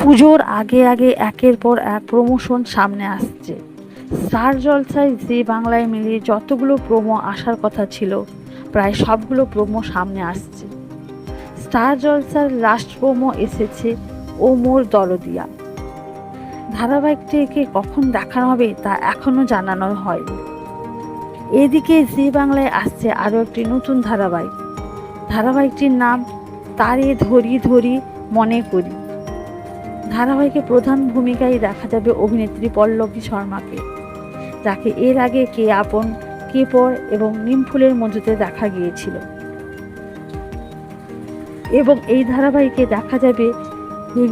পুজোর আগে আগে একের পর এক প্রমোশন সামনে আসছে। স্টার জলসায় জি বাংলায় মিলিয়ে যতগুলো প্রোমো আসার কথা ছিল প্রায় সবগুলো প্রোমো সামনে আসছে। স্টার জলসার লাস্ট প্রোমো এসেছে ও মোর দরদিয়া। ধারাবাহিকটিকে কখন দেখানো হবে তা এখনো জানানো হয়নি। এদিকে জি বাংলায় আসছে আরও একটি নতুন ধারাবাহিকটির নাম তারে ধরি ধরি মনে করি। ধারাবাহিকে প্রধান ভূমিকায় দেখা যাবে অভিনেত্রী পল্লবী শর্মাকে, যাকে এর আগে কে আপন, কে পর এবং নিমফুলের মধুতে দেখা গিয়েছিল। এবং এই ধারাবাহিকে দেখা যাবে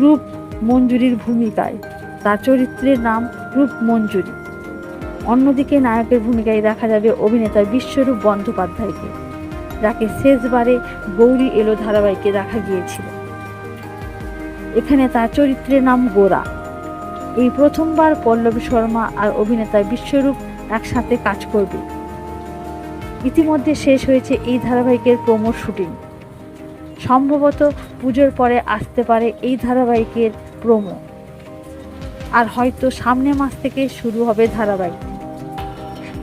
রূপ মঞ্জুরির ভূমিকায়, তার চরিত্রের নাম রূপ মঞ্জুরি। অন্যদিকে নায়কের ভূমিকায় দেখা যাবে অভিনেতা বিশ্বরূপ বন্দ্যোপাধ্যায়কে, যাকে শেষবারে গৌরী এলো ধারাবাহিকে দেখা গিয়েছিল। এখানে তার চরিত্রের নাম গোরা। এই প্রথমবার পল্লবী শর্মা আর অভিনেতা বিশ্বরূপ একসাথে কাজ করবে। ইতিমধ্যে শেষ হয়েছে এই ধারাবাহিকের প্রোমোর শুটিং। সম্ভবত পুজোর পরে আসতে পারে এই ধারাবাহিকের প্রোমো, আর হয়তো সামনের মাস থেকে শুরু হবে ধারাবাহিকটি।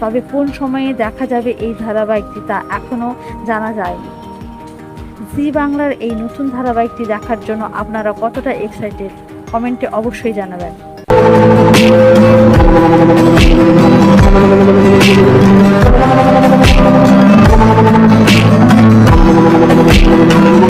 তবে কোন সময়ে দেখা যাবে এই ধারাবাহিকটি তা এখনও জানা যায়নি। জি বাংলার এই নতুন ধারাবাহিকটি দেখার জন্য আপনারা কতটা এক্সাইটেড কমেন্টে অবশ্যই জানাবেন।